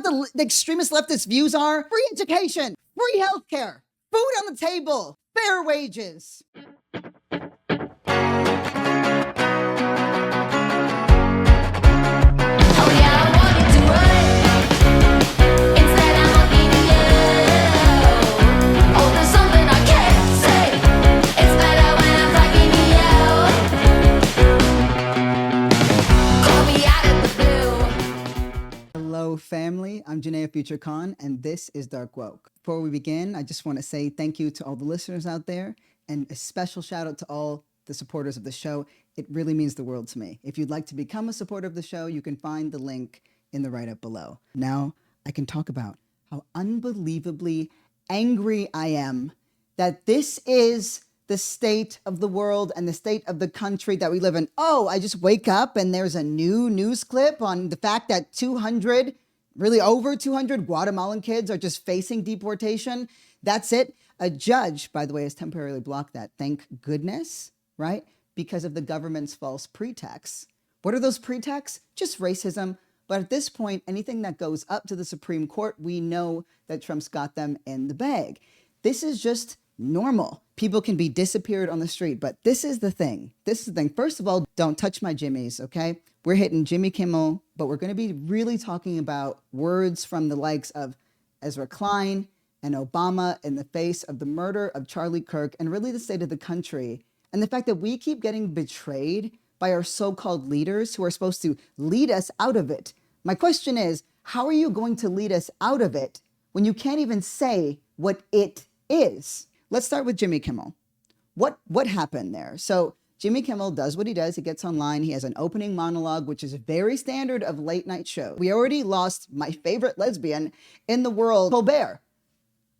what the extremist leftist views are? Free education, free healthcare, food on the table, fair wages. Hello, family. I'm Janaea Future Khan, and this is Dark Woke. Before we begin, I just want to say thank you to all the listeners out there, and a special shout out to all the supporters of the show. It really means the world to me. If you'd like to become a supporter of the show, you can find the link in the write-up below. Now, I can talk about how unbelievably angry I am that this is the state of the world and the state of the country that we live in. Oh, I just wake up and there's a new news clip on the fact that 200, really over 200 Guatemalan kids are just facing deportation. That's it. A judge, by the way, has temporarily blocked that. Thank goodness, right? Because of the government's false pretexts. What are those pretexts? Just racism. But at this point, anything that goes up to the Supreme Court, we know that Trump's got them in the bag. This is just normal. People can be disappeared on the street, but this is the thing. First of all, don't touch my Jimmys, okay? We're hitting Jimmy Kimmel, but we're going to be really talking about words from the likes of Ezra Klein and Obama in the face of the murder of Charlie Kirk, and really the state of the country, and the fact that we keep getting betrayed by our so-called leaders who are supposed to lead us out of it. My question is, how are you going to lead us out of it when you can't even say what it is? Let's start with Jimmy Kimmel. What happened there? So Jimmy Kimmel does what he does. He gets online. He has an opening monologue, which is very standard of late night shows. We already lost my favorite lesbian in the world, Colbert.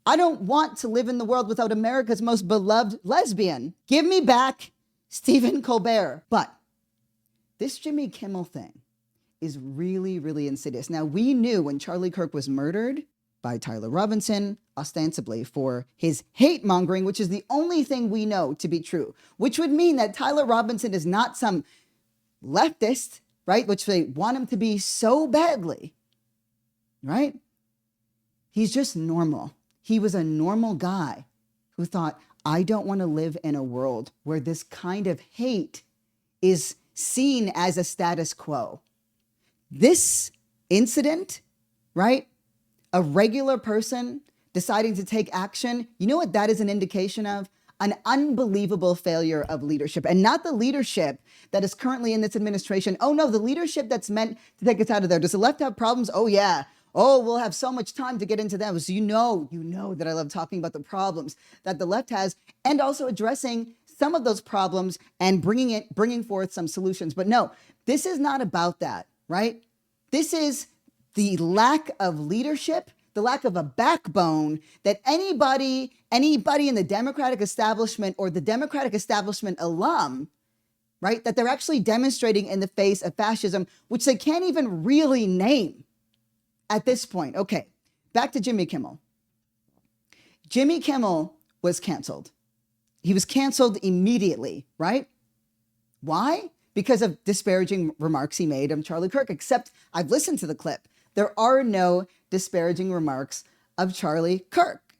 I don't want to live in the world without America's most beloved lesbian. Give me back Stephen Colbert. But this Jimmy Kimmel thing is really, really insidious. Now, we knew when Charlie Kirk was murdered by Tyler Robinson, ostensibly for his hate mongering, which is the only thing we know to be true, which would mean that Tyler Robinson is not some leftist, right? Which they want him to be so badly, right? He's just normal. He was a normal guy who thought, I don't want to live in a world where this kind of hate is seen as a status quo. This incident, right? A regular person deciding to take action, you know what that is an indication of? An unbelievable failure of leadership, and not the leadership that is currently in this administration. Oh no, the leadership that's meant to take us out of there. Does the left have problems? Oh yeah. Oh, we'll have so much time to get into them. So you know that I love talking about the problems that the left has, and also addressing some of those problems and bringing forth some solutions. But no, this is not about that, right? This is the lack of leadership, the lack of a backbone that anybody in the Democratic establishment or the Democratic establishment alum, right, that they're actually demonstrating in the face of fascism, which they can't even really name at this point. Okay, back to Jimmy Kimmel. Jimmy Kimmel was canceled. He was canceled immediately, right? Why? Because of disparaging remarks he made of Charlie Kirk, except I've listened to the clip. There are no disparaging remarks of Charlie Kirk.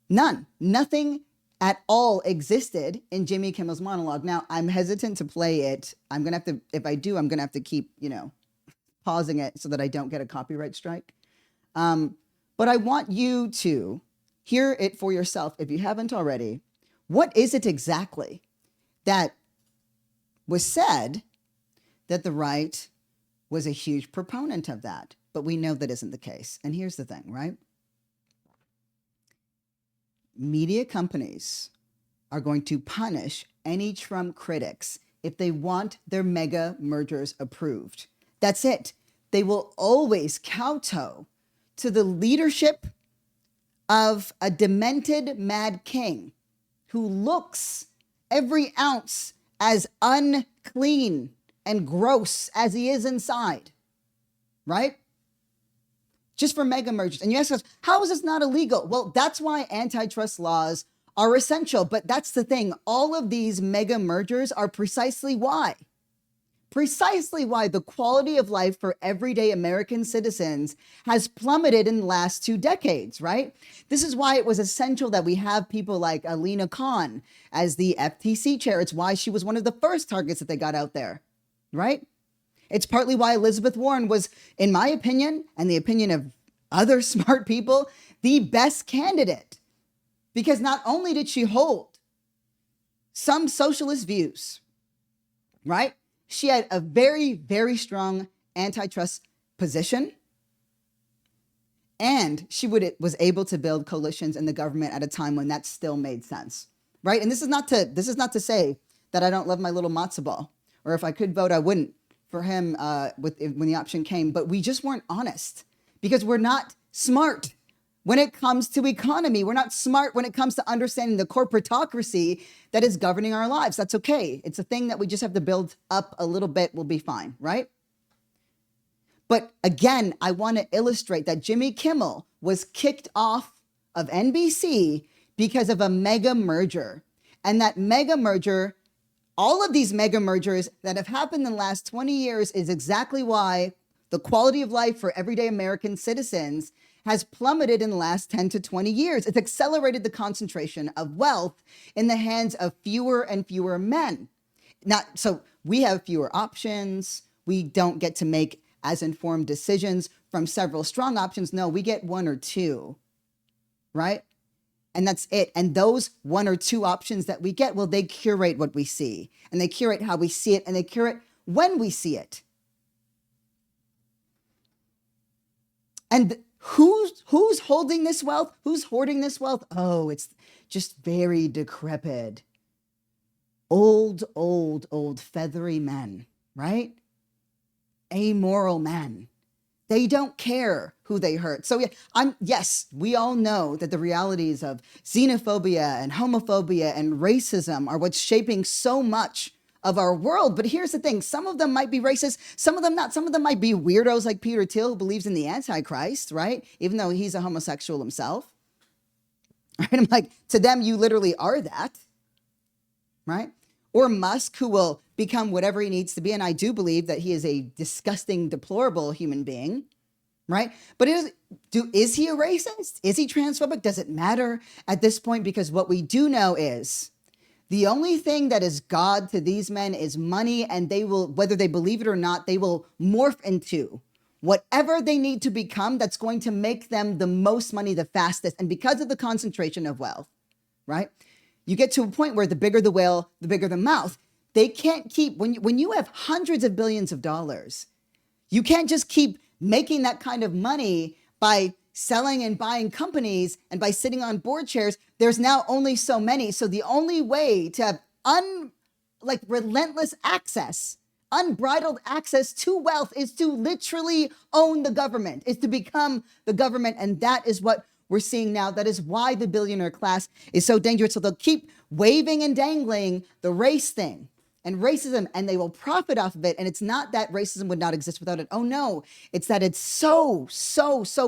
None. Nothing at all existed in Jimmy Kimmel's monologue. Now, I'm hesitant to play it. I'm going to have to, if I do, I'm going to have to keep, pausing it so that I don't get a copyright strike. But I want you to hear it for yourself if you haven't already. What is it exactly that was said that the right was a huge proponent of that? But we know that isn't the case. And here's the thing, right? Media companies are going to punish any Trump critics if they want their mega mergers approved. That's it. They will always kowtow to the leadership of a demented mad king who looks every ounce as unclean and gross as he is inside, right? Just for mega mergers. And you ask us, how is this not illegal? Well, that's why antitrust laws are essential. But that's the thing. All of these mega mergers are precisely why. precisely why the quality of life for everyday American citizens has plummeted in the last 2 decades, right? This is why it was essential that we have people like Alina Khan as the FTC chair. It's why she was one of the first targets that they got out there, right? It's partly why Elizabeth Warren was, in my opinion, and the opinion of other smart people, the best candidate. Because not only did she hold some socialist views, right? She had a very, very strong antitrust position. And she was able to build coalitions in the government at a time when that still made sense, right? And this is not to say that I don't love my little matzo ball, or if I could vote, I wouldn't for him when the option came. But we just weren't honest because we're not smart when it comes to economy. We're not smart when it comes to understanding the corporatocracy that is governing our lives. That's okay. It's a thing that we just have to build up a little bit. We'll be fine, right? But again, I want to illustrate that Jimmy Kimmel was kicked off of NBC because of a mega merger. And that mega merger, all of these mega mergers that have happened in the last 20 years is exactly why the quality of life for everyday American citizens has plummeted in the last 10 to 20 years. It's accelerated the concentration of wealth in the hands of fewer and fewer men. So we have fewer options. We don't get to make as informed decisions from several strong options. No, we get one or two, right? And that's it. And those one or two options that we get, well, they curate what we see, and they curate how we see it, and they curate when we see it. And who's holding this wealth? Who's hoarding this wealth? Oh, it's just very decrepit, old feathery men, right? Amoral men. They don't care who they hurt. So yes, we all know that the realities of xenophobia and homophobia and racism are what's shaping so much of our world. But here's the thing. Some of them might be racist. Some of them not. Some of them might be weirdos like Peter Thiel, who believes in the Antichrist, right? Even though he's a homosexual himself. Right? I'm like, to them, you literally are that, right? Or Musk, who will become whatever he needs to be. And I do believe that he is a disgusting, deplorable human being, right? But is he a racist? Is he transphobic? Does it matter at this point? Because what we do know is the only thing that is God to these men is money, and they will, whether they believe it or not, they will morph into whatever they need to become that's going to make them the most money the fastest. And because of the concentration of wealth, right? You get to a point where the bigger the whale, the bigger the mouth. They can't keep, when you have hundreds of billions of dollars, you can't just keep making that kind of money by selling and buying companies and by sitting on board chairs. There's now only so many. So the only way to have relentless access, unbridled access to wealth is to literally own the government, is to become the government. And that is what we're seeing now. That is why the billionaire class is so dangerous. So they'll keep waving and dangling the race thing and racism, and they will profit off of it. And it's not that racism would not exist without it. Oh no, it's that it's so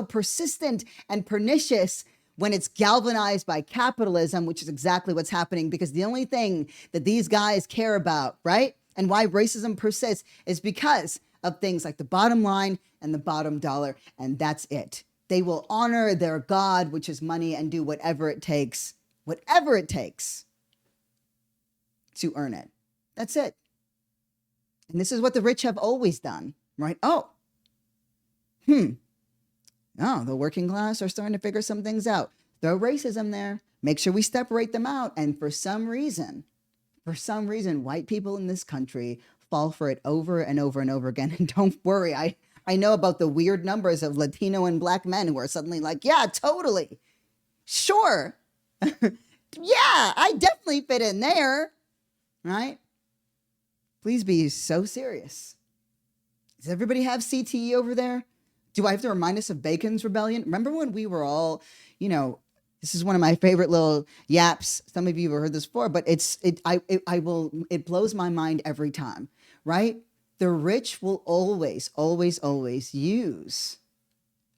persistent and pernicious when it's galvanized by capitalism, which is exactly what's happening, because the only thing that these guys care about, right? And why racism persists is because of things like the bottom line and the bottom dollar, and that's it. They will honor their God, which is money, and do whatever it takes to earn it. That's it. And this is what the rich have always done, right? Oh, the working class are starting to figure some things out. Throw racism there. Make sure we separate them out. And for some reason, white people in this country fall for it over and over and over again. And don't worry, I know about the weird numbers of Latino and Black men who are suddenly like, yeah, totally. Sure. Yeah, I definitely fit in there, right? Please be so serious. Does everybody have CTE over there? Do I have to remind us of Bacon's Rebellion? Remember when we were all, this is one of my favorite little yaps. Some of you have heard this before, but it blows my mind every time, right? The rich will always use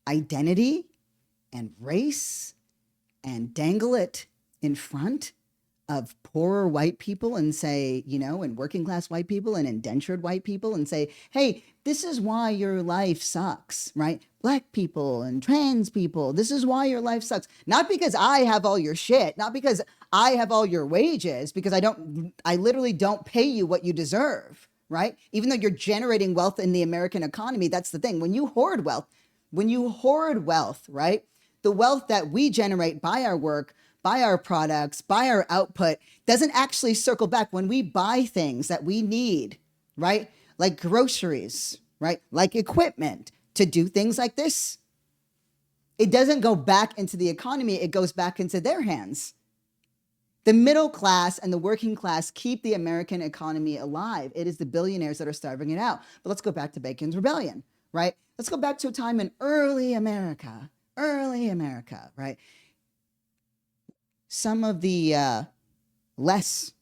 identity and race and dangle it in front of poorer white people and say, and working class white people and indentured white people and say, hey, this is why your life sucks, right? Black people and trans people, this is why your life sucks. Not because I have all your shit, not because I have all your wages, because I literally don't pay you what you deserve, right? Even though you're generating wealth in the American economy, that's the thing. When you hoard wealth, right? The wealth that we generate by our work, by our products, by our output, doesn't actually circle back when we buy things that we need, right? Like groceries, right? Like equipment to do things like this. It doesn't go back into the economy, it goes back into their hands. The middle class and the working class keep the American economy alive. It is the billionaires that are starving it out. But let's go back to Bacon's Rebellion, right? Let's go back to a time in early America, right? Some of the less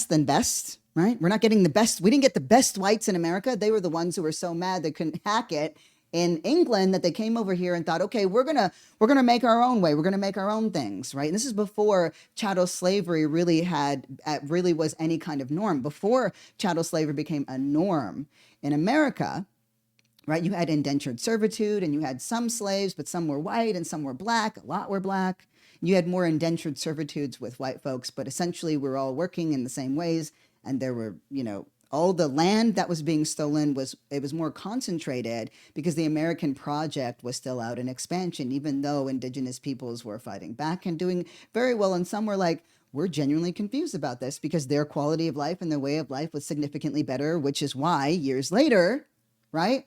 than best, right? We're not getting the best. We didn't get the best whites in America. They were the ones who were so mad they couldn't hack it in England that they came over here and thought, okay, we're gonna make our own way. We're gonna make our own things, right? And this is before chattel slavery really was any kind of norm. Before chattel slavery became a norm in America, right? You had indentured servitude, and you had some slaves, but some were white and some were black. A lot were black. You had more indentured servitudes with white folks, but essentially we're all working in the same ways. And there were, all the land that was being stolen was more concentrated because the American project was still out in expansion, even though indigenous peoples were fighting back and doing very well. And some were like, we're genuinely confused about this because their quality of life and their way of life was significantly better, which is why years later, right?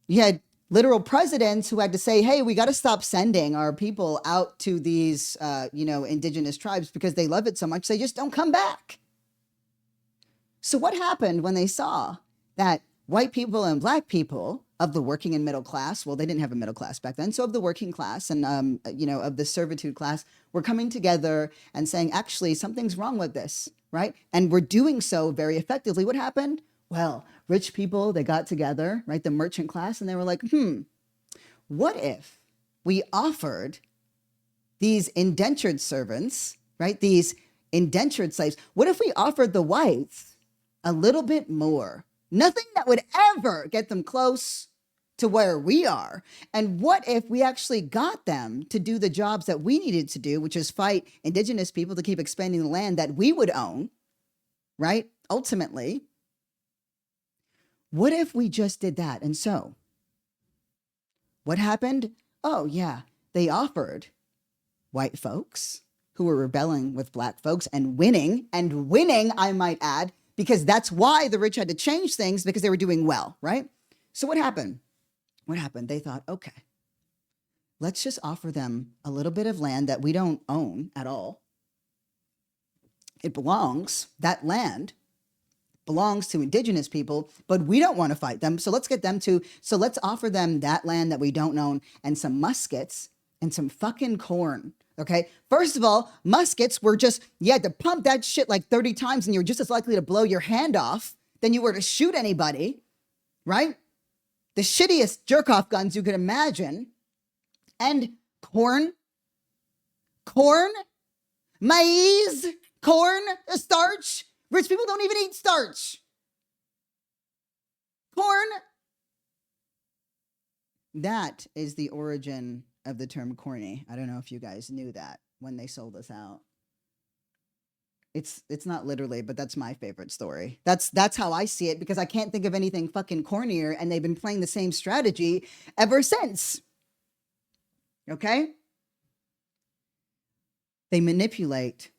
You had literal presidents who had to say, hey, we got to stop sending our people out to these, indigenous tribes because they love it so much, they just don't come back. So what happened when they saw that white people and black people of the working and middle class, well, they didn't have a middle class back then, so of the working class and, of the servitude class, were coming together and saying, actually, something's wrong with this, right? And we're doing so very effectively. What happened? Well, rich people, they got together, right? The merchant class, and they were like, what if we offered these indentured servants, right? These indentured slaves, what if we offered the whites a little bit more? Nothing that would ever get them close to where we are. And what if we actually got them to do the jobs that we needed to do, which is fight indigenous people to keep expanding the land that we would own, right? Ultimately, what if we just did that? And so, what happened? Oh, yeah, they offered white folks who were rebelling with black folks and winning, I might add, because that's why the rich had to change things, because they were doing well, right? So what happened? They thought, okay, let's just offer them a little bit of land that we don't own at all. That land belongs to indigenous people, but we don't want to fight them. So let's offer them that land that we don't own and some muskets and some fucking corn. Okay. First of all, muskets were you had to pump that shit like 30 times and you were just as likely to blow your hand off than you were to shoot anybody, right? The shittiest jerk off guns you could imagine. And corn, maize, starch. Rich people don't even eat starch. Corn. That is the origin of the term corny. I don't know if you guys knew that when they sold us out. It's not literally, but that's my favorite story. That's how I see it, because I can't think of anything fucking cornier, and they've been playing the same strategy ever since. Okay? They manipulate.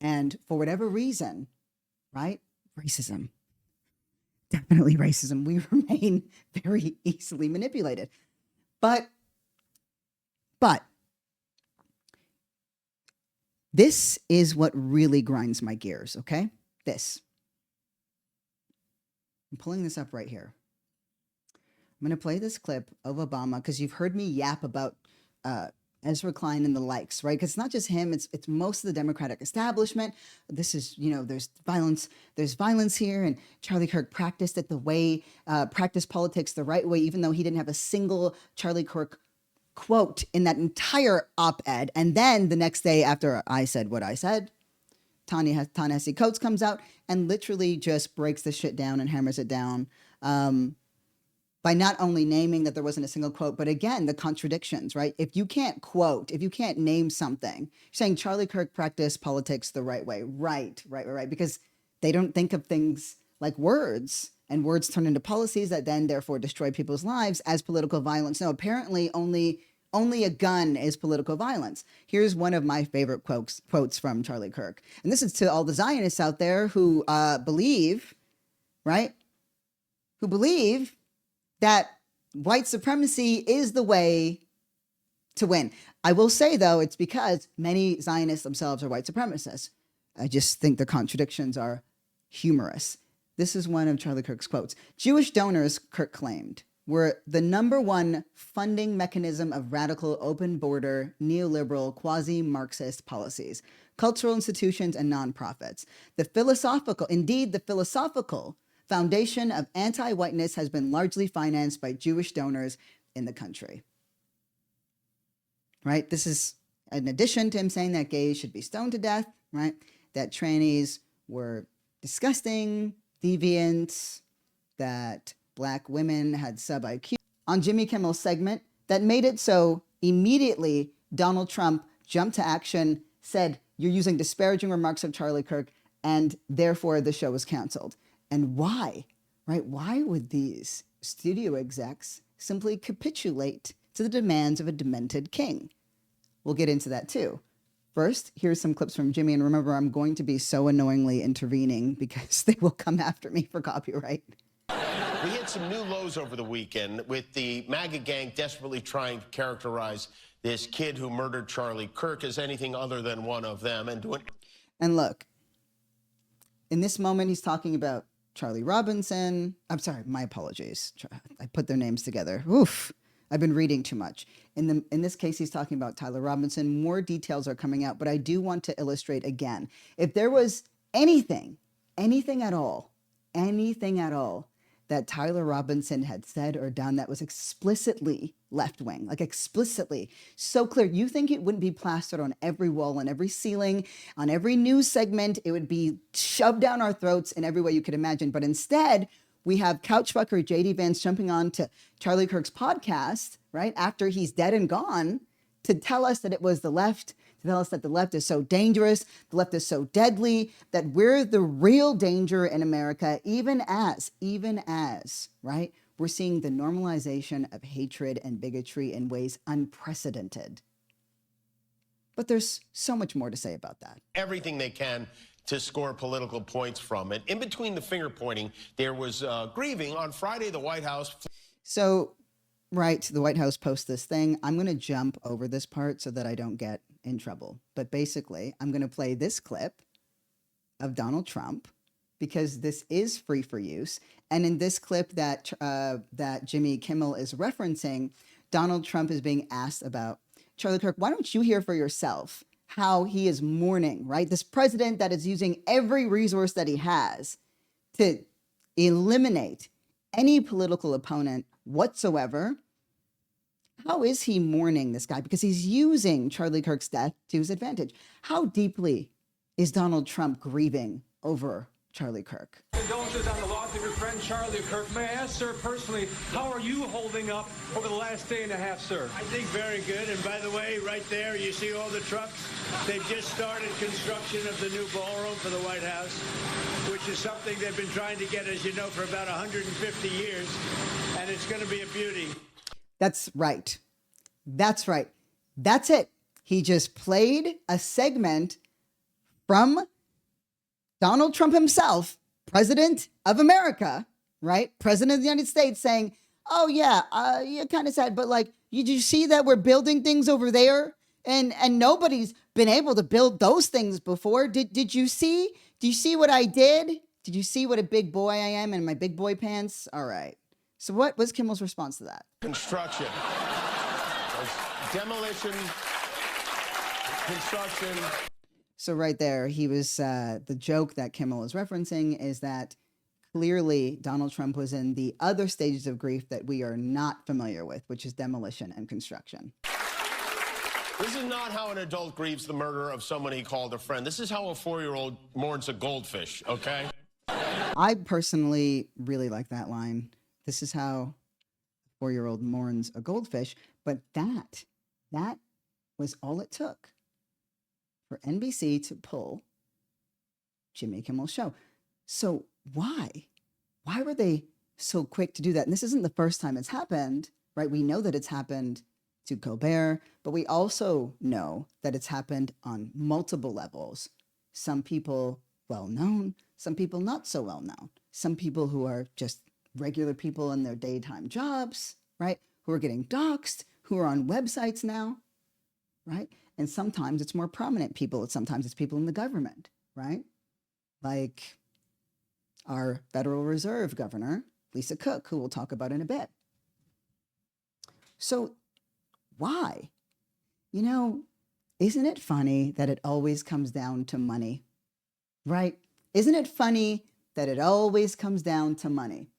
And for whatever reason, right? Racism. Definitely racism. We remain very easily manipulated. But this is what really grinds my gears, okay? This. I'm pulling this up right here. I'm going to play this clip of Obama because you've heard me yap about Ezra Klein and the likes, right? Because it's not just him, it's most of the Democratic establishment. This is, there's violence here, and Charlie Kirk practiced politics the right way, even though he didn't have a single Charlie Kirk quote in that entire op-ed. And then the next day after I said what I said, Ta-Nehisi Coates comes out and literally just breaks the shit down and hammers it down by not only naming that there wasn't a single quote, but again, the contradictions, right? If you can't quote, if you can't name something, you're saying Charlie Kirk practiced politics the right way. Right. Because they don't think of things like words, and words turn into policies that then therefore destroy people's lives as political violence. No, apparently only a gun is political violence. Here's one of my favorite quotes from Charlie Kirk. And this is to all the Zionists out there who believe, right? Who believe that white supremacy is the way to win. I will say, though, it's because many Zionists themselves are white supremacists. I just think the contradictions are humorous. This is one of Charlie Kirk's quotes. Jewish donors, Kirk claimed, were the #1 funding mechanism of radical open border, neoliberal, quasi-Marxist policies, cultural institutions, and nonprofits. The philosophical foundation of anti-whiteness has been largely financed by Jewish donors in the country. Right? This is in addition to him saying that gays should be stoned to death, right? That trannies were disgusting, deviant, that Black women had sub-IQ. On Jimmy Kimmel's segment that made it so immediately Donald Trump jumped to action, said, "You're using disparaging remarks of Charlie Kirk," and therefore the show was canceled. And why, right? Why would these studio execs simply capitulate to the demands of a demented king? We'll get into that too. First, here's some clips from Jimmy. And remember, I'm going to be so annoyingly intervening because they will come after me for copyright. We hit some new lows over the weekend with the MAGA gang desperately trying to characterize this kid who murdered Charlie Kirk as anything other than one of them and doing. And look, in this moment, he's talking about Charlie Robinson. I'm sorry, my apologies. I put their names together. Oof, I've been reading too much. In this case, he's talking about Tyler Robinson. More details are coming out, but I do want to illustrate again. If there was anything at all, that Tyler Robinson had said or done that was explicitly left-wing, like explicitly so clear, you think it wouldn't be plastered on every wall, on every ceiling, on every news segment. It would be shoved down our throats in every way you could imagine. But instead, we have couchfucker J.D. Vance jumping on to Charlie Kirk's podcast, right, after he's dead and gone, to tell us that it was the left, to tell us that the left is so dangerous, the left is so deadly, that we're the real danger in America, even as, right, we're seeing the normalization of hatred and bigotry in ways unprecedented. But there's so much more to say about that. Everything they can to score political points from it. In between the finger pointing, there was grieving. On Friday, the White House. So, right, the White House posts this thing. I'm going to jump over this part so that I don't get in trouble. But basically, I'm going to play this clip of Donald Trump because this is free for use. And in this clip that Jimmy Kimmel is referencing, Donald Trump is being asked about Charlie Kirk. Why don't you hear for yourself how he is mourning, right? This president that is using every resource that he has to eliminate any political opponent whatsoever. How is he mourning this guy? Because he's using Charlie Kirk's death to his advantage. How deeply is Donald Trump grieving over Charlie Kirk? Condolences on the loss of your friend Charlie Kirk. May I ask, sir, personally, how are you holding up over the last day and a half, sir? I think very good. And by the way, right there, you see all the trucks? They've just started construction of the new ballroom for the White House, which is something they've been trying to get, as you know, for about 150 years. And it's going to be a beauty. That's right. That's right. That's it. He just played a segment from Donald Trump himself, President of America, right? President of the United States saying, oh yeah, kind of sad, but like, you see that we're building things over there and nobody's been able to build those things before. Did you see? Do you see what I did? Did you see what a big boy I am in my big boy pants? All right. So what was Kimmel's response to that? Construction. Demolition. Construction. So right there, he was, the joke that Kimmel is referencing is that clearly Donald Trump was in the other stages of grief that we are not familiar with, which is demolition and construction. This is not how an adult grieves the murder of someone he called a friend. This is how a 4-year-old mourns a goldfish, okay? I personally really like that line. This is how a 4-year-old mourns a goldfish. But that was all it took for NBC to pull Jimmy Kimmel's show. So why? Why were they so quick to do that? And this isn't the first time it's happened, right? We know that it's happened to Colbert, but we also know that it's happened on multiple levels. Some people well-known, some people not so well-known, some people who are just regular people in their daytime jobs, right? Who are getting doxxed, who are on websites now, right? And sometimes it's more prominent people. Sometimes it's people in the government, right? Like our Federal Reserve Governor, Lisa Cook, who we'll talk about in a bit. So why? You know, isn't it funny that it always comes down to money, right? Isn't it funny that it always comes down to money?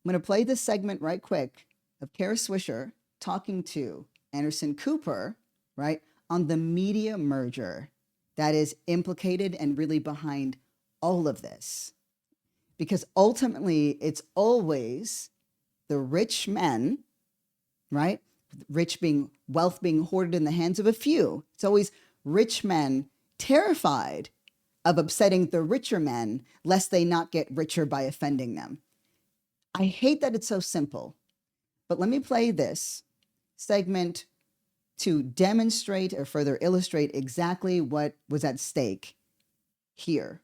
I'm going to play this segment right quick of Kara Swisher talking to Anderson Cooper, right, on the media merger that is implicated and really behind all of this. Because ultimately, it's always the rich men, right? Wealth being hoarded in the hands of a few. It's always rich men terrified of upsetting the richer men, lest they not get richer by offending them. I hate that it's so simple, but let me play this segment to demonstrate or further illustrate exactly what was at stake here.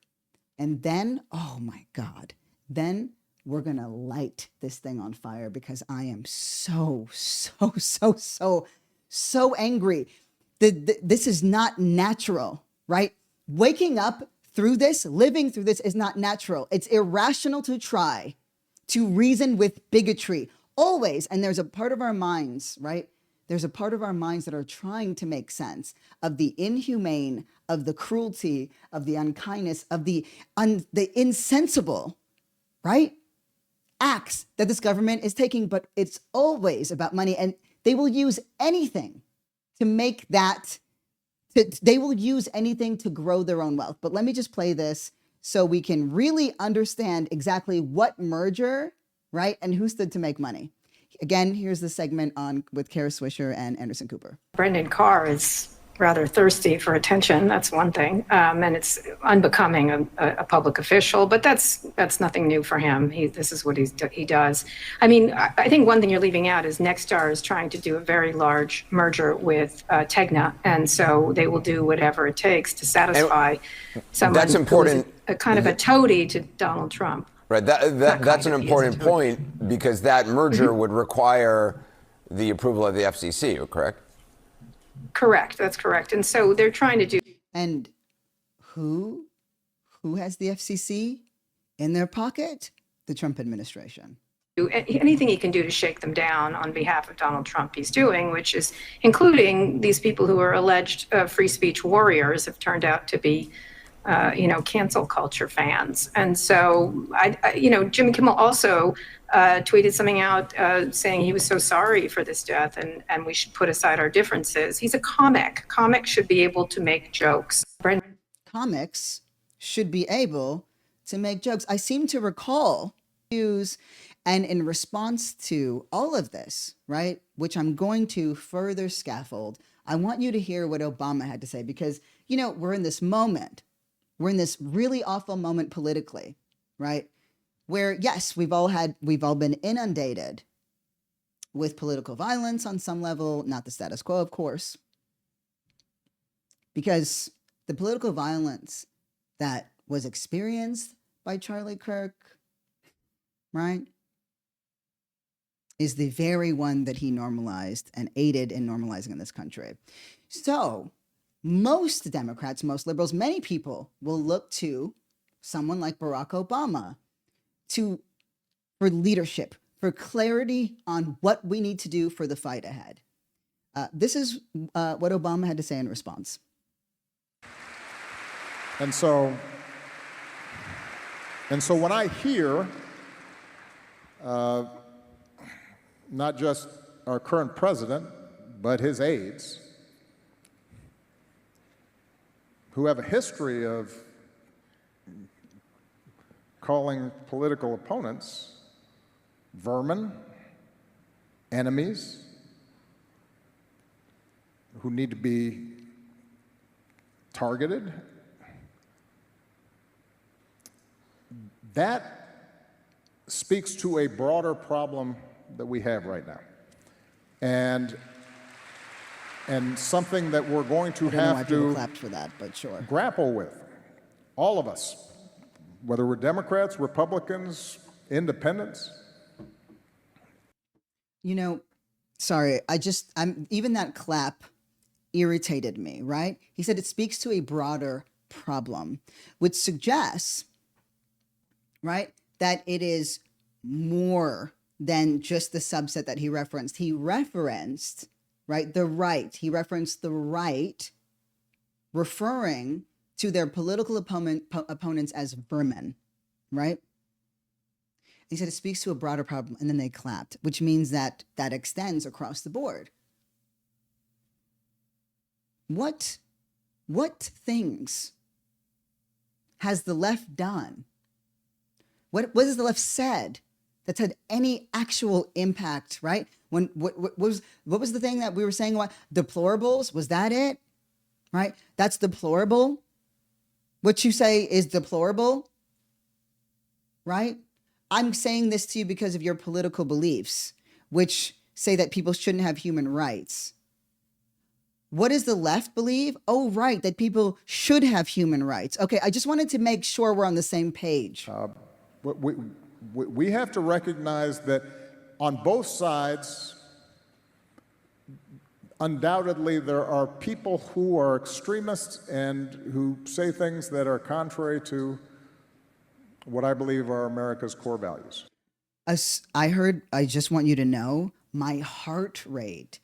And then, oh my God, then we're going to light this thing on fire because I am so angry. This is not natural, right? Waking up through this, living through this is not natural. It's irrational to try to reason with bigotry always. And there's a part of our minds, right? There's a part of our minds that are trying to make sense of the inhumane, of the cruelty, of the unkindness, of the insensible, right? Acts that this government is taking, but it's always about money. And they will use anything to make that, they will use anything to grow their own wealth. But let me just play this so we can really understand exactly what merger, right? And who stood to make money. Again, here's the segment on with Kara Swisher and Anderson Cooper. Brendan Carr is rather thirsty for attention. That's one thing, and it's unbecoming a public official. But that's nothing new for him. This is what he does. I mean, I think one thing you're leaving out is Nexstar is trying to do a very large merger with Tegna, and so they will do whatever it takes to satisfy someone. That's important. Who's a kind of a toady to Donald Trump. Right. That's an important point because that merger would require the approval of the FCC, correct? Correct. That's correct. And so they're trying to do. And who has the FCC in their pocket? The Trump administration. Anything he can do to shake them down on behalf of Donald Trump, he's doing, which is including these people who are alleged free speech warriors have turned out to be cancel culture fans. And so, Jimmy Kimmel also tweeted something out saying he was so sorry for this death and we should put aside our differences. He's a comic. Comics should be able to make jokes. Comics should be able to make jokes. I seem to recall and in response to all of this, right, which I'm going to further scaffold, I want you to hear what Obama had to say because, we're in this moment. We're in this really awful moment politically, right? Where, yes, we've all been inundated with political violence on some level, not the status quo, of course, because the political violence that was experienced by Charlie Kirk, right, is the very one that he normalized and aided in normalizing in this country. So, most Democrats, most liberals, many people will look to someone like Barack Obama for leadership, for clarity on what we need to do for the fight ahead. This is what Obama had to say in response. And so when I hear not just our current president, but his aides, who have a history of calling political opponents vermin, enemies, who need to be targeted. That speaks to a broader problem that we have right now. And something that we're going to I don't know why have people to clapped for that, but sure. grapple with, all of us, whether we're Democrats, Republicans, independents. You know, sorry, even that clap irritated me, right? He said it speaks to a broader problem, which suggests, right, that it is more than just the subset that he referenced. He referenced, right, the right. He referenced the right, referring to their political opponents as vermin, right? He said it speaks to a broader problem, and then they clapped, which means that that extends across the board. What things has the left done? What has the left said that's had any actual impact, right? What was the thing that we were saying about deplorables? Was that it? Right? That's deplorable. What you say is deplorable, right? I'm saying this to you because of your political beliefs, which say that people shouldn't have human rights. What does the left believe? Oh, right, that people should have human rights. Okay, I just wanted to make sure we're on the same page. We have to recognize that on both sides, undoubtedly there are people who are extremists and who say things that are contrary to what I believe are America's core values. I just want you to know, my heart rate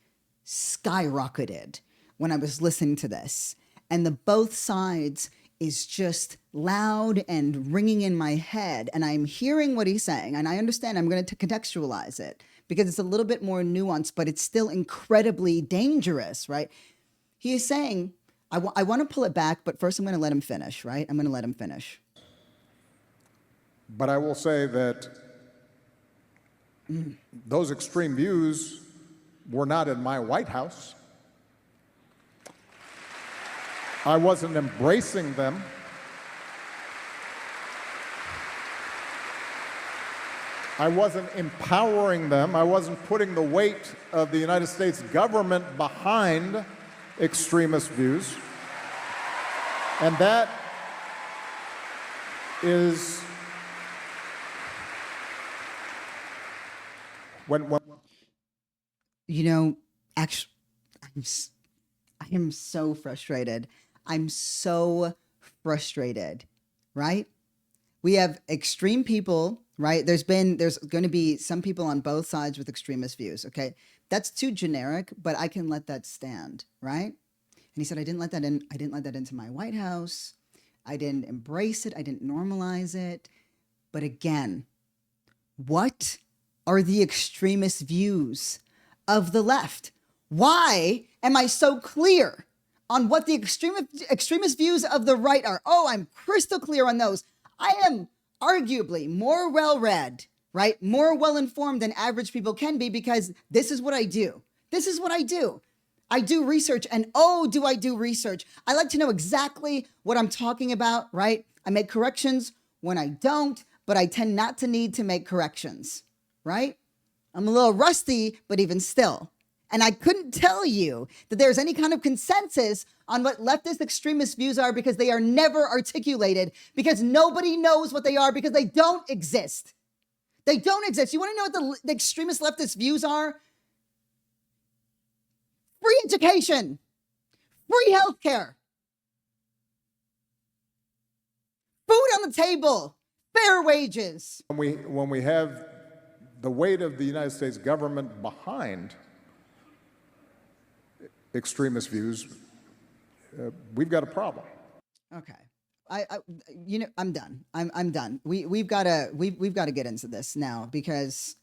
skyrocketed when I was listening to this. And the both sides is just loud and ringing in my head. And I'm hearing what he's saying. And I understand I'm going to contextualize it because it's a little bit more nuanced, but it's still incredibly dangerous, right? He is saying, I want to pull it back, but first I'm going to let him finish, right? I'm going to let him finish. But I will say that those extreme views were not in my White House. I wasn't embracing them. I wasn't empowering them. I wasn't putting the weight of the United States government behind extremist views. And that is when you know, actually, I am so frustrated. I'm so frustrated, right? We have extreme people, right? There's going to be some people on both sides with extremist views, okay? That's too generic, but I can let that stand, right? And he said, I didn't let that into my White House. I didn't embrace it. I didn't normalize it. But again, what are the extremist views of the left? Why am I so clear on what the extremist views of the right are? Oh, I'm crystal clear on those. I am arguably more well-read, right? More well-informed than average people can be because this is what I do. This is what I do. I do research, and oh, do I do research. I like to know exactly what I'm talking about, right? I make corrections when I don't, but I tend not to need to make corrections, right? I'm a little rusty, but even still. And I couldn't tell you that there's any kind of consensus on what leftist extremist views are because they are never articulated, because nobody knows what they are because they don't exist. They don't exist. You want to know what the extremist leftist views are? Free education, free healthcare, food on the table, fair wages. When we have the weight of the United States government behind extremist views, we've got a problem. Okay. I'm done. I'm done. We've got to get into this now, because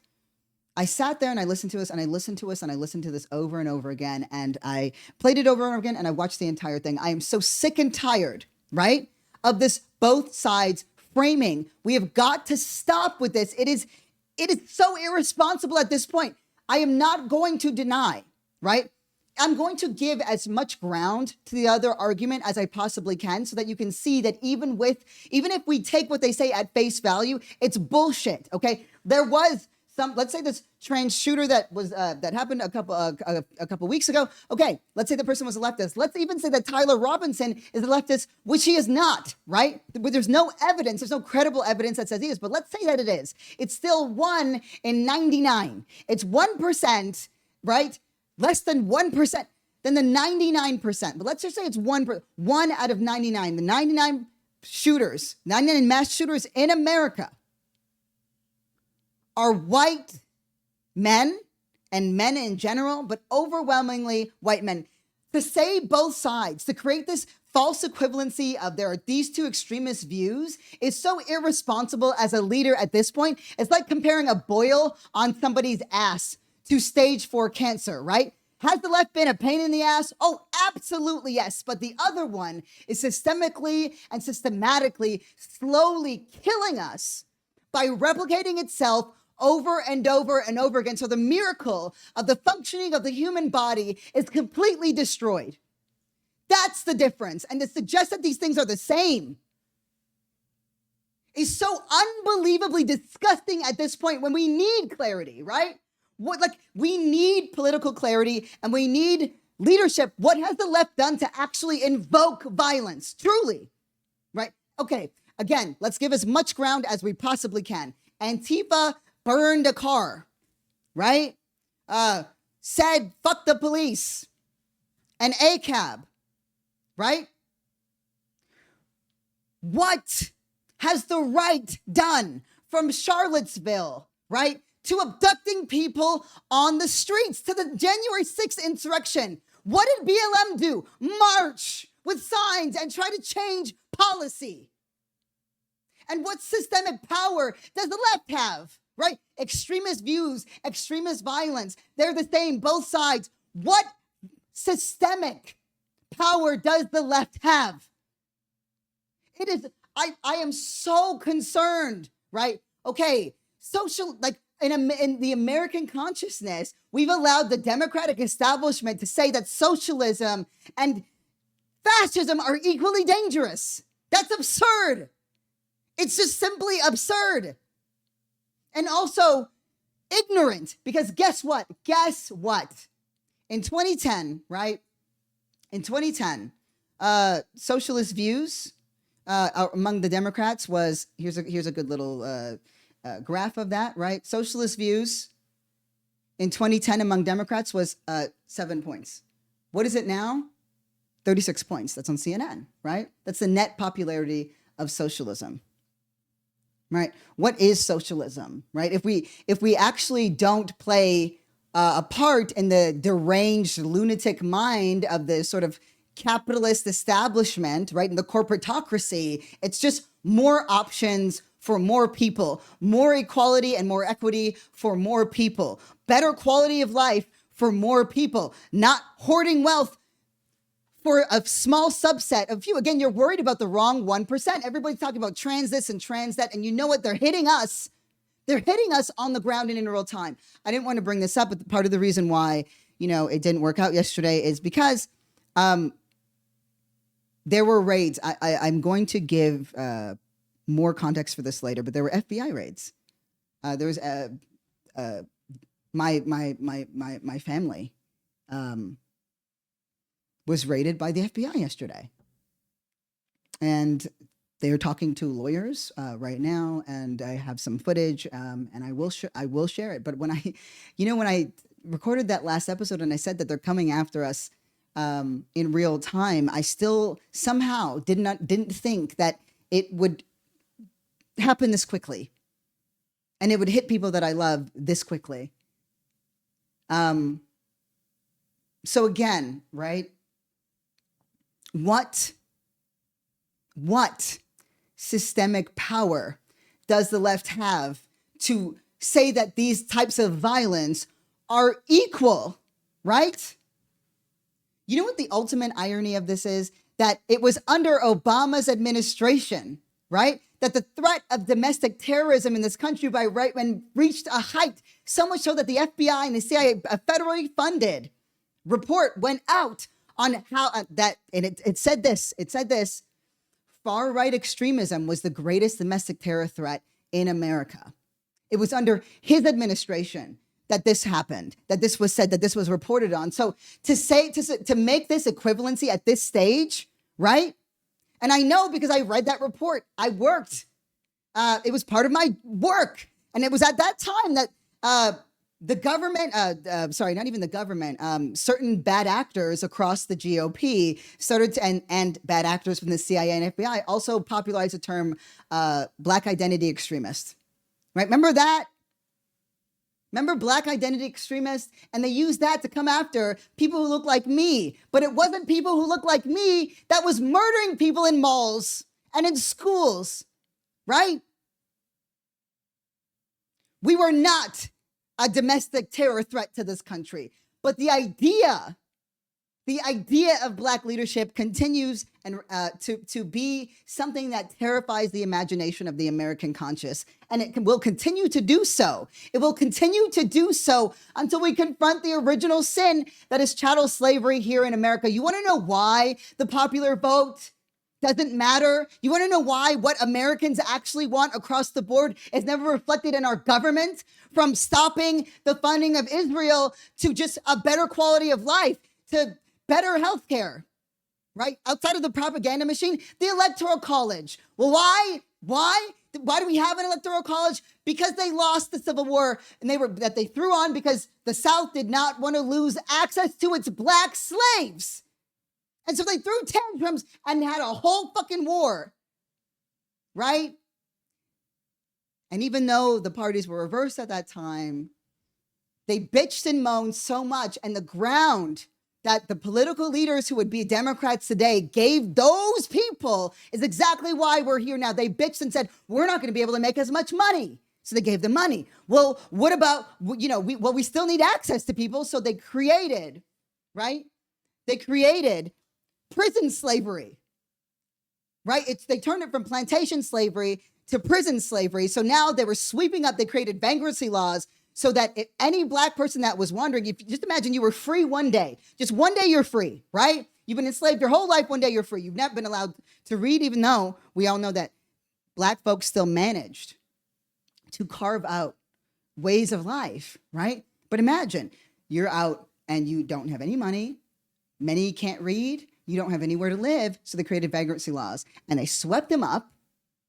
I sat there and I listened to us and I listened to us and I listened to this over and over again, and I played it over and over again, and I watched the entire thing. I am so sick and tired, right, of this both sides framing. We have got to stop with this. It is so irresponsible at this point. I am not going to deny, right? I'm going to give as much ground to the other argument as I possibly can, so that you can see that even if we take what they say at face value, it's bullshit. Okay, there was let's say this trans shooter that was that happened a couple weeks ago. Okay, let's say the person was a leftist. Let's even say that Tyler Robinson is a leftist, which he is not, right? But there's no evidence, there's no credible evidence that says he is. But let's say that it is. It's still 1 in 99. It's 1%, right? Less than 1%, then the 99%. But let's just say it's 1 out of 99. The 99 mass shooters in America are white men, and men in general, but overwhelmingly white men. To say both sides, to create this false equivalency of there are these two extremist views, is so irresponsible as a leader at this point. It's like comparing a boil on somebody's ass to stage 4 cancer, right? Has the left been a pain in the ass? Oh, absolutely yes. But the other one is systemically and systematically slowly killing us by replicating itself over and over and over again. So the miracle of the functioning of the human body is completely destroyed. That's the difference. And to suggest that these things are the same is so unbelievably disgusting at this point, when we need clarity, right? We need political clarity and we need leadership. What has the left done to actually invoke violence? Truly, right? Okay, again, let's give as much ground as we possibly can. Antifa burned a car, right? Said, fuck the police. An ACAB, right? What has the right done, from Charlottesville, right, to abducting people on the streets, to the January 6th insurrection? What did BLM do? March with signs and try to change policy. And what systemic power does the left have, right? Extremist views, extremist violence, they're the same, both sides. What systemic power does the left have? It is, I am so concerned, right? Okay, in the American consciousness, we've allowed the Democratic establishment to say that socialism and fascism are equally dangerous. That's absurd. It's just simply absurd. And also ignorant, because guess what? In 2010, right? In 2010, socialist views among the Democrats was, here's a good little graph of that, right? Socialist views in 2010 among Democrats was 7 points. What is it now? 36 points. That's on CNN, right? That's the net popularity of socialism, right? What is socialism, right? If we actually don't play a part in the deranged lunatic mind of the sort of capitalist establishment, right, in the corporatocracy, it's just more options for more people, more equality and more equity for more people, better quality of life for more people, not hoarding wealth for a small subset of few. Again, you're worried about the wrong 1%. Everybody's talking about trans this and trans that, and you know what? They're hitting us. They're hitting us on the ground and in real time. I didn't want to bring this up, but part of the reason why, it didn't work out yesterday is because there were raids. I'm going to give more context for this later, but there were FBI raids. There was my family was raided by the FBI yesterday, and they are talking to lawyers right now, and I have some footage, and I will share it. But when I recorded that last episode and I said that they're coming after us in real time, I still somehow didn't think that it would happen this quickly, and it would hit people that I love this quickly. So again, right? What systemic power does the left have to say that these types of violence are equal, right? You know what the ultimate irony of this is? That it was under Obama's administration, right? That the threat of domestic terrorism in this country by right men reached a height, so much so that the FBI and the CIA, a federally funded report went out on how it said this, far right extremism was the greatest domestic terror threat in America. It was under his administration that this happened, that this was said, that this was reported on. So to make this equivalency at this stage, right? And I know because I read that report, I worked. It was part of my work. And it was at that time that the government, not even the government, certain bad actors across the GOP started to, and bad actors from the CIA and FBI also popularized the term Black identity extremist, right? Remember that? Remember Black identity extremists? And they used that to come after people who look like me. But it wasn't people who look like me that was murdering people in malls and in schools, right? We were not a domestic terror threat to this country. But the idea of Black leadership continues to be something that terrifies the imagination of the American conscious. And it will continue to do so. It will continue to do so until we confront the original sin that is chattel slavery here in America. You want to know why the popular vote doesn't matter? You want to know why what Americans actually want across the board is never reflected in our government? From stopping the funding of Israel to just a better quality of life, to better healthcare, right? Outside of the propaganda machine, the Electoral College. Well, why? Why do we have an Electoral College? Because they lost the Civil War and that they threw on because the South did not want to lose access to its Black slaves. And so they threw tantrums and had a whole fucking war, right? And even though the parties were reversed at that time, they bitched and moaned so much, and the ground that the political leaders who would be Democrats today gave those people is exactly why we're here now. They bitched and said, we're not going to be able to make as much money. So they gave them money. Well, what about, we still need access to people. So they created, right? They created prison slavery, right? They turned it from plantation slavery to prison slavery. So now they were sweeping up, they created vagrancy laws so that if any Black person that was wandering, if just imagine you were free one day, just one day you're free, right? You've been enslaved your whole life, one day you're free. You've never been allowed to read, even though we all know that Black folks still managed to carve out ways of life, right? But imagine you're out and you don't have any money. Many can't read. You don't have anywhere to live. So they created vagrancy laws and they swept them up,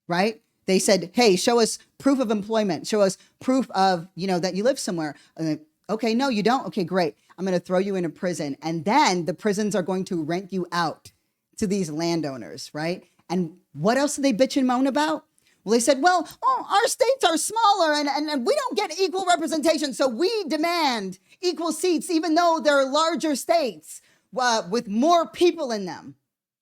right? They said, hey, show us proof of employment. Show us proof of, that you live somewhere. Okay, no, you don't. Okay, great. I'm going to throw you in a prison. And then the prisons are going to rent you out to these landowners, right? And what else did they bitch and moan about? Well, they said, our states are smaller and we don't get equal representation. So we demand equal seats, even though they're larger states with more people in them.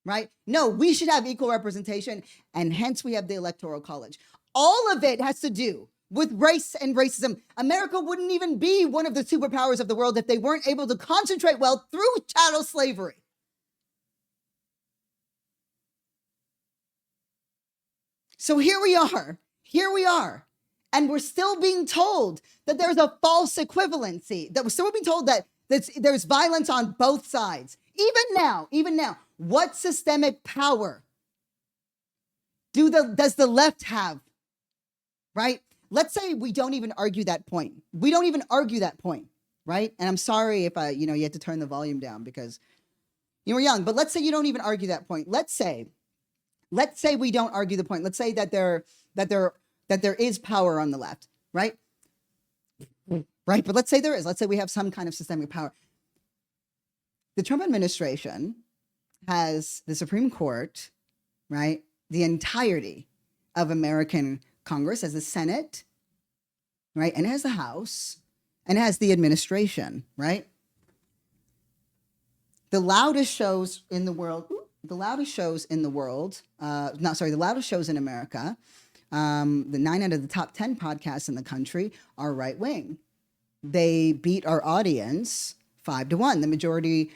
Right? No, we should have equal representation, and hence we have the Electoral College. All of it has to do with race and racism. America wouldn't even be one of the superpowers of the world if they weren't able to concentrate wealth through chattel slavery. So here we are, and we're still being told that there's a false equivalency, that we're still being told that there's violence on both sides. Even now, what systemic power does the left have, right? Let's say we don't even argue that point. Right? And I'm sorry if you had to turn the volume down because you were young, but let's say you don't even argue that point. Let's say we don't argue the point. Let's say that there is power on the left, right? Right? But let's say there is. Let's say we have some kind of systemic power. The Trump administration has the Supreme Court, right? The entirety of American Congress, as the Senate, right? And has the House, and has the administration, right? The loudest shows in the world, the loudest shows in the world, the loudest shows in America, the 9 out of the top 10 podcasts in the country are right wing. They beat our audience 5-1. The Majority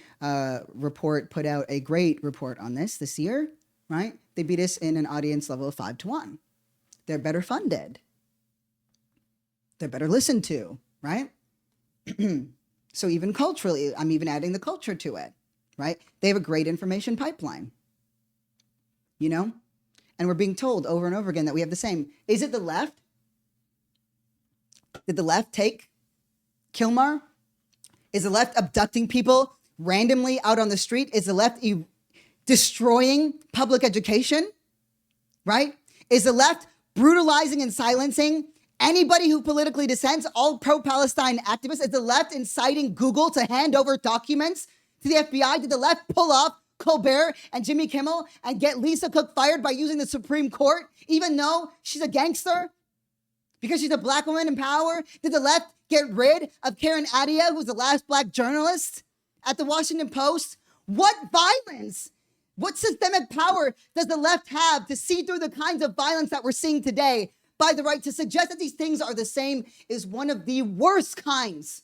Report put out a great report on this year, right? They beat us in an audience level of 5-1. They're better funded. They're better listened to, right? So even culturally, I'm even adding the culture to it, right? They have a great information pipeline, you know? And we're being told over and over again that we have the same. Is it the left? Did the left take Kilmar? Is the left abducting people randomly out on the street? Is the left destroying public education, right? Is the left brutalizing and silencing anybody who politically dissents, all pro-Palestine activists? Is the left inciting Google to hand over documents to the FBI? Did the left pull off Colbert and Jimmy Kimmel and get Lisa Cook fired by using the Supreme Court, even though she's a gangster? Because she's a black woman in power? Did the left get rid of Karen Adia, who was the last black journalist at the Washington Post? What violence? What systemic power does the left have to see through the kinds of violence that we're seeing today by the right? To suggest that these things are the same is one of the worst kinds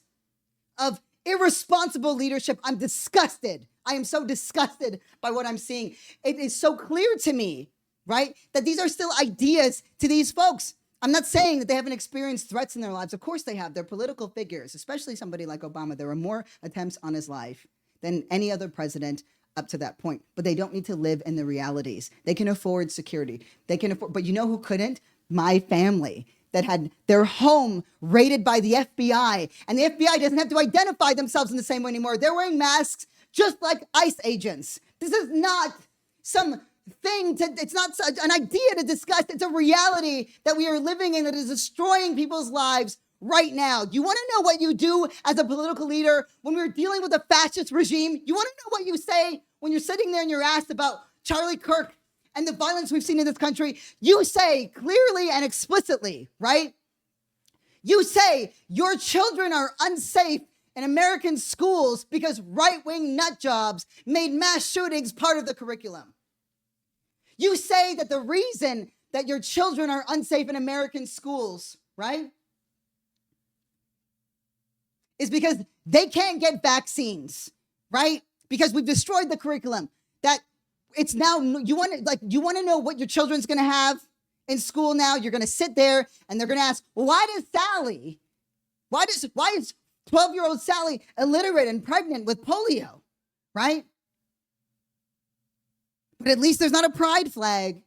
of irresponsible leadership. I'm disgusted. I am so disgusted by what I'm seeing. It is so clear to me, right, that these are still ideas to these folks. I'm not saying that they haven't experienced threats in their lives. Of course they have. They're political figures, especially somebody like Obama. There were more attempts on his life than any other president up to that point. But they don't need to live in the realities. They can afford security. They can afford, but you know who couldn't? My family, that had their home raided by the FBI. And the FBI doesn't have to identify themselves in the same way anymore. They're wearing masks just like ICE agents. This is not some thing it's not an idea to discuss. It's a reality that we are living in that is destroying people's lives right now. You want to know what you do as a political leader when we're dealing with a fascist regime? You want to know what you say when you're sitting there and you're asked about Charlie Kirk and the violence we've seen in this country? You say clearly and explicitly, right? You say your children are unsafe in American schools because right-wing nut jobs made mass shootings part of the curriculum. You say that the reason that your children are unsafe in American schools, right, is because they can't get vaccines, right? Because we've destroyed the curriculum. That it's now, you want to know what your children's going to have in school now? You're going to sit there and they're going to ask, well, why is 12-year-old Sally illiterate and pregnant with polio, right? But at least there's not a pride flag.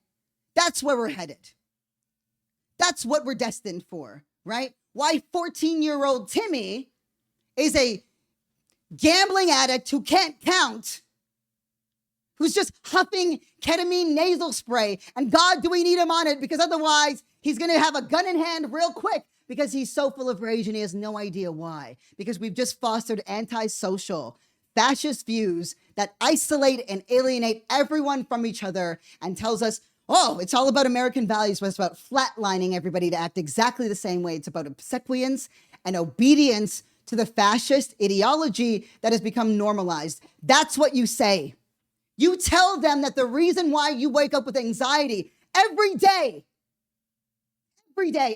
That's where we're headed. That's what we're destined for, right? Why 14-year-old Timmy is a gambling addict who can't count, who's just huffing ketamine nasal spray. And God, do we need him on it? Because otherwise he's going to have a gun in hand real quick because he's so full of rage and he has no idea why. Because we've just fostered antisocial, fascist views that isolate and alienate everyone from each other and tells us, oh, it's all about American values, but it's about flatlining everybody to act exactly the same way. It's about obsequience and obedience to the fascist ideology that has become normalized. That's what you say. You tell them that the reason why you wake up with anxiety every day,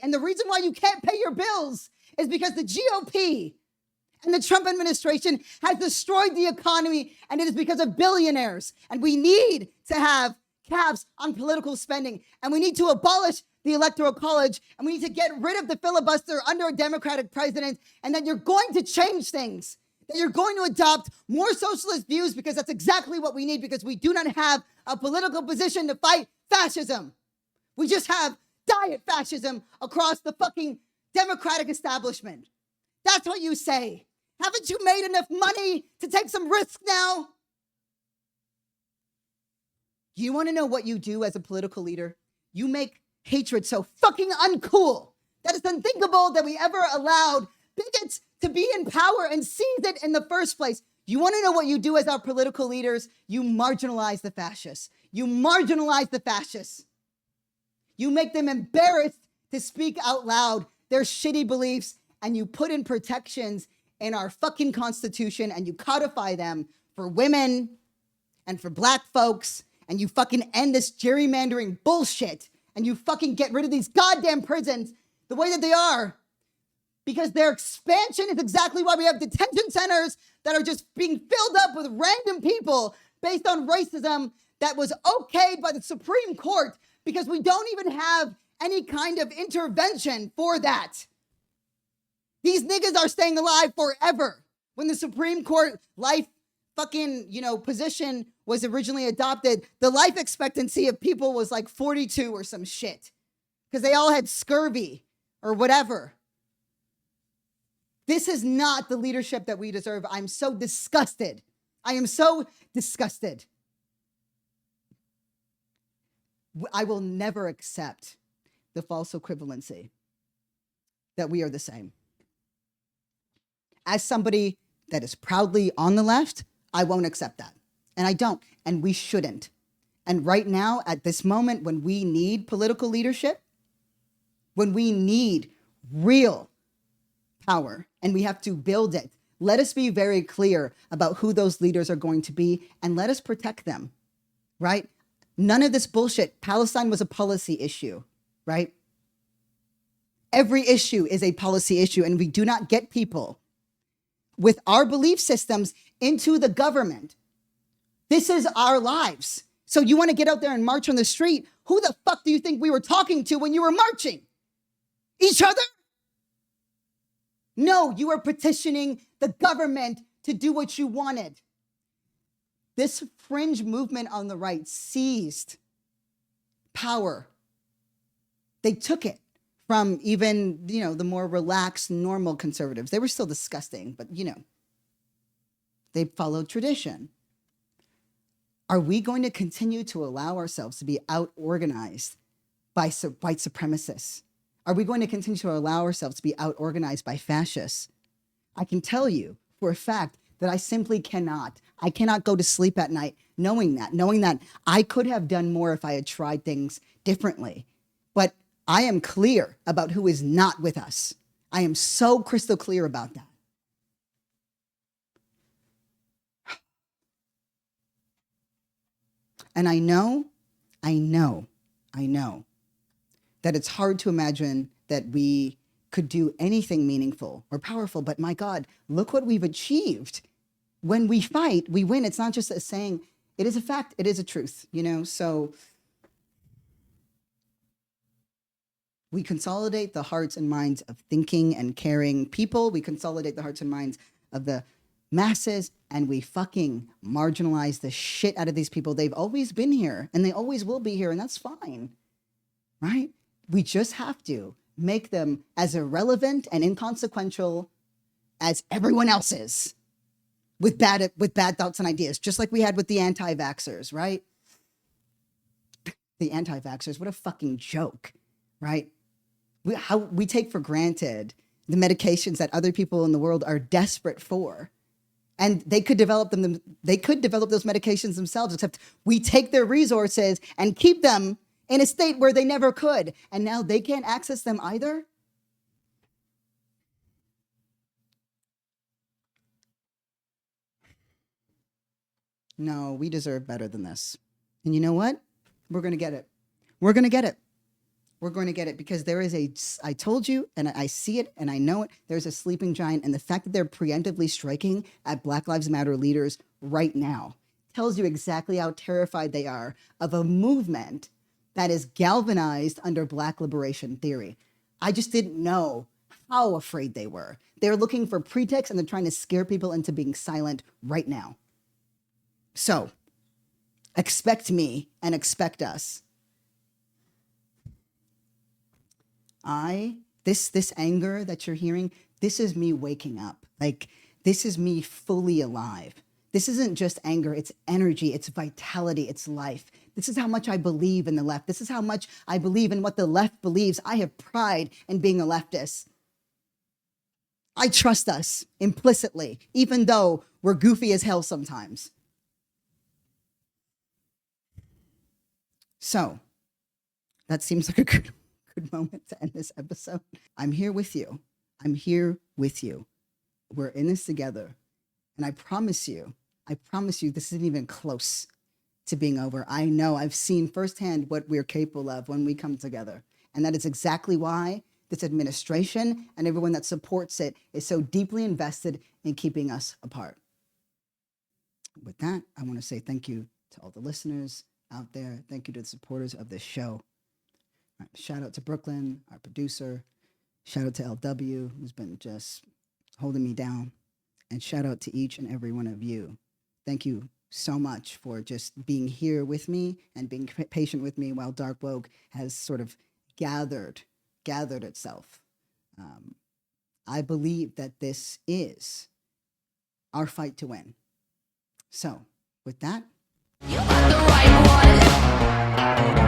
and the reason why you can't pay your bills is because the GOP and the Trump administration has destroyed the economy, and it is because of billionaires. And we need to have caps on political spending, and we need to abolish the Electoral College, and we need to get rid of the filibuster under a Democratic president, and that you're going to change things, that you're going to adopt more socialist views, because that's exactly what we need, because we do not have a political position to fight fascism. We just have diet fascism across the fucking Democratic establishment. That's what you say. Haven't you made enough money to take some risk now? You want to know what you do as a political leader? You make hatred so fucking uncool that it's unthinkable that we ever allowed bigots to be in power and seize it in the first place. You want to know what you do as our political leaders? You marginalize the fascists. You marginalize the fascists. You make them embarrassed to speak out loud their shitty beliefs, and you put in protections in our fucking Constitution, and you codify them for women and for black folks, and you fucking end this gerrymandering bullshit, and you fucking get rid of these goddamn prisons the way that they are, because their expansion is exactly why we have detention centers that are just being filled up with random people based on racism that was okayed by the Supreme Court, because we don't even have any kind of intervention for that. These niggas are staying alive forever. When the Supreme Court life fucking, position was originally adopted, the life expectancy of people was like 42 or some shit, because they all had scurvy or whatever. This is not the leadership that we deserve. I'm so disgusted. I am so disgusted. I will never accept the false equivalency that we are the same. As somebody that is proudly on the left, I won't accept that. And I don't, and we shouldn't. And right now, at this moment, when we need political leadership, when we need real power, and we have to build it, let us be very clear about who those leaders are going to be, and let us protect them, right? None of this bullshit. Palestine was a policy issue, right? Every issue is a policy issue, and we do not get people with our belief systems into the government. This is our lives. So you want to get out there and march on the street? Who the fuck do you think we were talking to when you were marching? Each other? No, you were petitioning the government to do what you wanted. This fringe movement on the right seized power. They took it from even, the more relaxed, normal conservatives. They were still disgusting, but, they followed tradition. Are we going to continue to allow ourselves to be out-organized by white supremacists? Are we going to continue to allow ourselves to be out-organized by fascists? I can tell you for a fact that I simply cannot. I cannot go to sleep at night knowing that I could have done more if I had tried things differently. But I am clear about who is not with us. I am so crystal clear about that. And I know that it's hard to imagine that we could do anything meaningful or powerful, but my God, look what we've achieved. When we fight, we win. It's not just a saying, it is a fact, it is a truth, so we consolidate the hearts and minds of thinking and caring people. We consolidate the hearts and minds of the masses, and we fucking marginalize the shit out of these people. They've always been here, and they always will be here, and that's fine, right? We just have to make them as irrelevant and inconsequential as everyone else is, with bad thoughts and ideas, just like we had with the anti-vaxxers, right? The anti-vaxxers, what a fucking joke, right? We take for granted the medications that other people in the world are desperate for. And they could develop those medications themselves, except we take their resources and keep them in a state where they never could. And now they can't access them either. No, we deserve better than this. And you know what? We're going to get it. We're going to get it. We're going to get it, because there is I told you, and I see it, and I know it, there's a sleeping giant. And the fact that they're preemptively striking at Black Lives Matter leaders right now tells you exactly how terrified they are of a movement that is galvanized under Black liberation theory. I just didn't know how afraid they were. They're looking for pretexts, and they're trying to scare people into being silent right now. So expect me and expect us. This anger that you're hearing, this is me waking up. Like, this is me fully alive. This isn't just anger, it's energy, it's vitality, it's life. This is how much I believe in the left. This is how much I believe in what the left believes. I have pride in being a leftist. I trust us implicitly, even though we're goofy as hell sometimes. So, that seems like a good moment to end this episode. I'm here with you. I'm here with you. We're in this together. And I promise you, this isn't even close. to being over. I know I've seen firsthand what we're capable of when we come together. And that is exactly why this administration and everyone that supports it is so deeply invested in keeping us apart. With that, I want to say thank you to all the listeners out there. Thank you to the supporters of this show. All right, shout out to Brooklyn, our producer. Shout out to LW, who's been just holding me down. And shout out to each and every one of you. Thank you so much for just being here with me and being patient with me while Dark Woke has sort of gathered itself. I believe that this is our fight to win. So, with that, You got the right one.